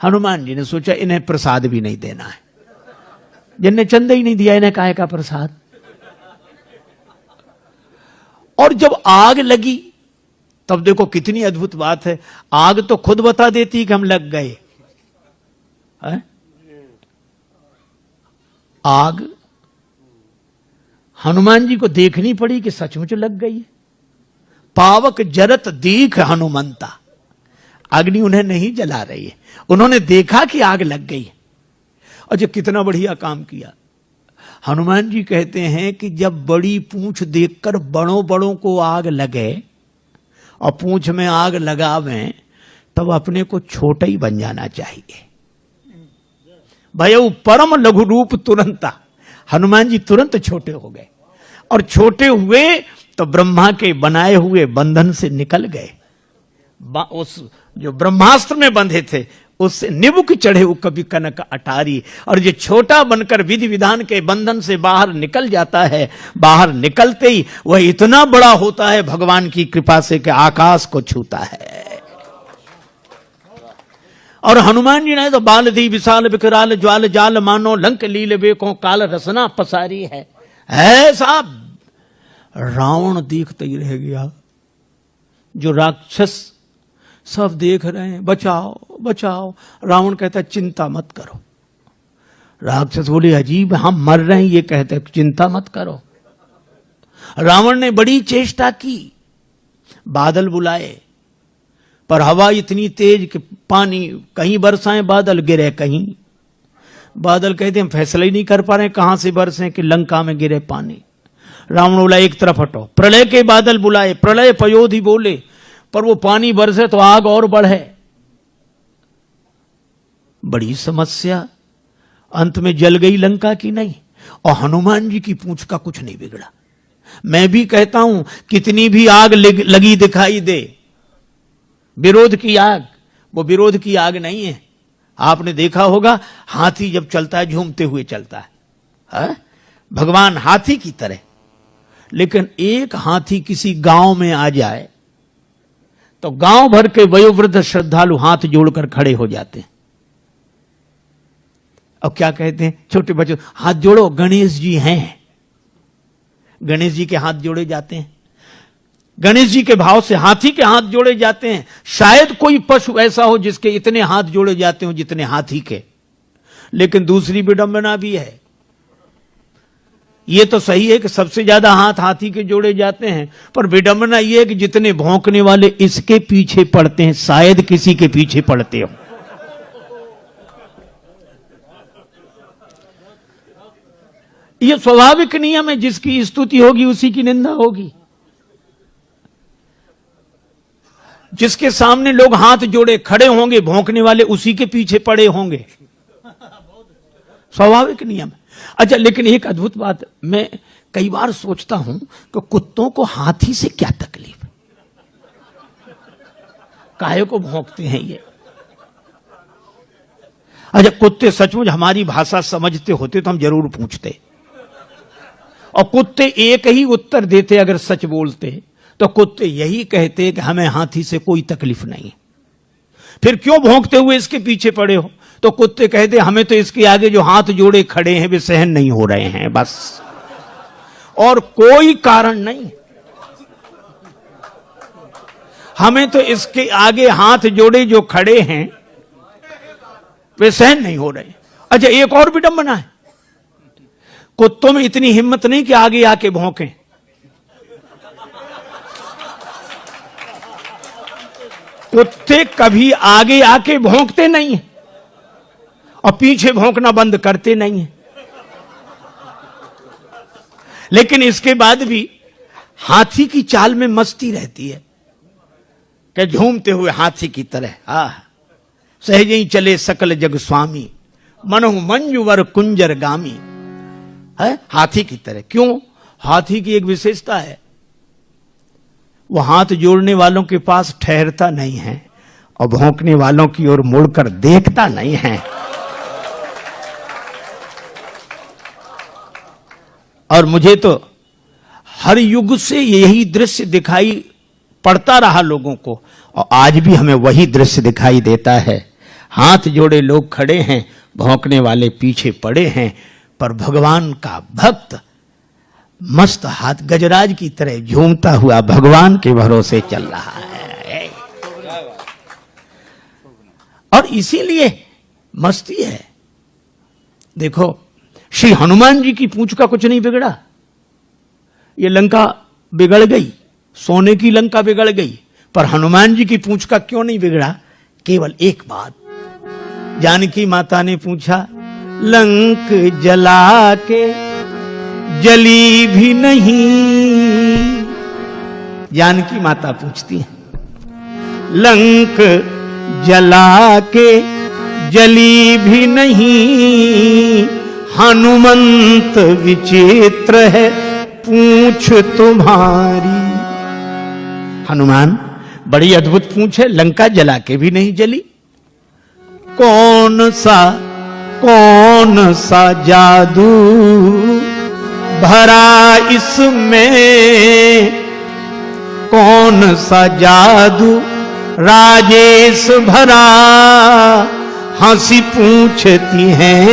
हनुमान जी ने सोचा इन्हें प्रसाद भी नहीं देना है, जिनने चंदा ही नहीं दिया इन्हें काहे का प्रसाद। और जब आग लगी तब देखो कितनी अद्भुत बात है, आग तो खुद बता देती कि हम लग गए है? आग हनुमान जी को देखनी पड़ी कि सचमुच लग गई है। पावक जरत दीख हनुमंता, अग्नि उन्हें नहीं जला रही है, उन्होंने देखा कि आग लग गई है। और जो कितना बढ़िया काम किया। हनुमान जी कहते हैं कि जब बड़ी पूंछ देखकर बड़ों बड़ों को आग लगे और पूंछ में आग लगावें तब अपने को छोटा ही बन जाना चाहिए। भयउ परम लघु रूप तुरंता, हनुमान जी तुरंत छोटे हो गए और छोटे हुए तो ब्रह्मा के बनाए हुए बंधन से निकल गए। उस जो ब्रह्मास्त्र में बंधे थे उससे निबुक चढ़े वो कभी कनक अटारी, और जो छोटा बनकर विधि विधान के बंधन से बाहर निकल जाता है, बाहर निकलते ही वह इतना बड़ा होता है भगवान की कृपा से कि आकाश को छूता है। और हनुमान जी ने तो बाल दी विशाल विकराल ज्वाल जाल मानो लंक लील बेको काल रसना पसारी है। ऐसा रावण देखते ही रह गया, जो राक्षस सब देख रहे हैं बचाओ बचाओ। रावण कहता चिंता मत करो। राक्षस बोले अजीब, हम मर रहे हैं ये कहते चिंता मत करो। रावण ने बड़ी चेष्टा की, बादल बुलाए पर हवा इतनी तेज कि पानी कहीं बरसाएं बादल गिरे कहीं। बादल कहते हम फैसला ही नहीं कर पा रहे कहां से बरसे कि लंका में गिरे पानी। रावण बोला एक तरफ हटो। प्रलय के बादल बुलाए, प्रलय पयोधि बोले, पर वो पानी बरसे तो आग और बढ़े। बड़ी समस्या, अंत में जल गई लंका की नहीं। और हनुमान जी की पूंछ का कुछ नहीं बिगड़ा। मैं भी कहता हूं कितनी भी आग लगी दिखाई दे, विरोध की आग वो विरोध की आग नहीं है। आपने देखा होगा हाथी जब चलता है झूमते हुए चलता है, भगवान हाथी की तरह। लेकिन एक हाथी किसी गांव में आ जाए तो गांव भर के वयोवृद्ध श्रद्धालु हाथ जोड़कर खड़े हो जाते हैं। अब क्या कहते हैं छोटे बच्चों, हाथ जोड़ो गणेश जी हैं। गणेश जी के हाथ जोड़े जाते हैं, गणेश जी के भाव से हाथी के हाथ जोड़े जाते हैं। शायद कोई पशु ऐसा हो जिसके इतने हाथ जोड़े जाते हो जितने हाथी के। लेकिन दूसरी विडंबना भी है। ये तो सही है कि सबसे ज्यादा हाथ हाथी के जोड़े जाते हैं, पर विडंबना यह है कि जितने भौंकने वाले इसके पीछे पड़ते हैं शायद किसी के पीछे पड़ते हो। यह स्वाभाविक नियम है, जिसकी स्तुति होगी उसी की निंदा होगी। जिसके सामने लोग हाथ जोड़े खड़े होंगे भौंकने वाले उसी के पीछे पड़े होंगे, स्वाभाविक नियम है। अच्छा, लेकिन एक अद्भुत बात मैं कई बार सोचता हूं कि कुत्तों को हाथी से क्या तकलीफ, काहे को भौंकते हैं ये। अच्छा, कुत्ते सचमुच हमारी भाषा समझते होते तो हम जरूर पूछते, और कुत्ते एक ही उत्तर देते अगर सच बोलते तो कुत्ते यही कहते कि हमें हाथी से कोई तकलीफ नहीं। फिर क्यों भौंकते हुए इसके पीछे पड़े हो? तो कुत्ते कहते हमें तो इसके आगे जो हाथ जोड़े खड़े हैं वे सहन नहीं हो रहे हैं, बस, और कोई कारण नहीं। हमें तो इसके आगे हाथ जोड़े जो खड़े हैं वे सहन नहीं हो रहे। अच्छा, एक और विडंबना है, कुत्तों में इतनी हिम्मत नहीं कि आगे आके भौंकें। कुत्ते कभी आगे आके भौंकते नहीं हैं और पीछे भौंकना बंद करते नहीं हैं। लेकिन इसके बाद भी हाथी की चाल में मस्ती रहती है कि झूमते हुए हाथी की तरह सहज ही चले सकल जग स्वामी मनहु मंजुवर कुंजर गामी, है हाथी की तरह। क्यों? हाथी की एक विशेषता है, वो हाथ जोड़ने वालों के पास ठहरता नहीं है और भौंकने वालों की ओर मुड़कर देखता नहीं है। और मुझे तो हर युग से यही दृश्य दिखाई पड़ता रहा लोगों को, और आज भी हमें वही दृश्य दिखाई देता है। हाथ जोड़े लोग खड़े हैं, भौंकने वाले पीछे पड़े हैं, पर भगवान का भक्त मस्त हाथ गजराज की तरह झूमता हुआ भगवान के भरोसे चल रहा है। और इसीलिए मस्ती है। देखो, श्री हनुमान जी की पूंछ का कुछ नहीं बिगड़ा। ये लंका बिगड़ गई, सोने की लंका बिगड़ गई, पर हनुमान जी की पूंछ का क्यों नहीं बिगड़ा? केवल एक बात। जानकी माता ने पूछा, लंक जला के जली भी नहीं। जानकी माता पूछती है, लंक जला के जली भी नहीं, हनुमंत विचित्र है पूंछ तुम्हारी। हनुमान, बड़ी अद्भुत पूंछ है, लंका जला के भी नहीं जली। कौन सा जादू भरा इसमें, कौन सा जादू राजेश भरा, हंसी पूछती हैं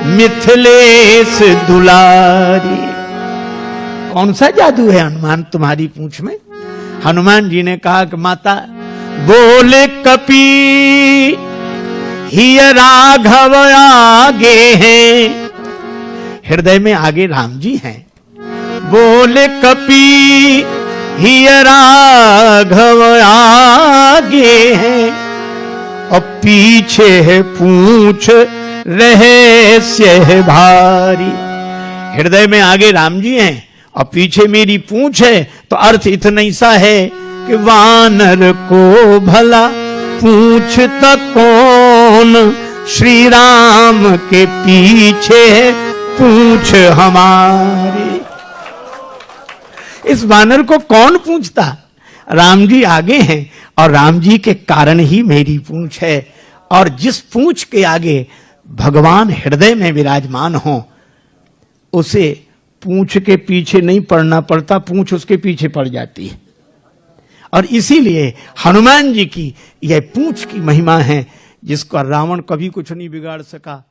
मिथिलेश दुलारी। कौन सा जादू है हनुमान तुम्हारी पूंछ में? हनुमान जी ने कहा कि माता, बोले कपी ही राघव आगे हैं। हृदय में आगे राम जी हैं। बोले कपी ही राघव आगे हैं, और पीछे है पूछ रहस्य है भारी। हृदय में आगे राम जी हैं और पीछे मेरी पूंछ है, तो अर्थ इतना ही सा है कि वानर को भला पूछता कौन, श्री राम के पीछे पूंछ हमारी। इस वानर को कौन पूछता? राम जी आगे हैं और राम जी के कारण ही मेरी पूंछ है। और जिस पूंछ के आगे भगवान हृदय में विराजमान हो, उसे पूंछ के पीछे नहीं पड़ना पड़ता, पूंछ उसके पीछे पड़ जाती है। और इसीलिए हनुमान जी की यह पूंछ की महिमा है, जिसका रावण कभी कुछ नहीं बिगाड़ सका।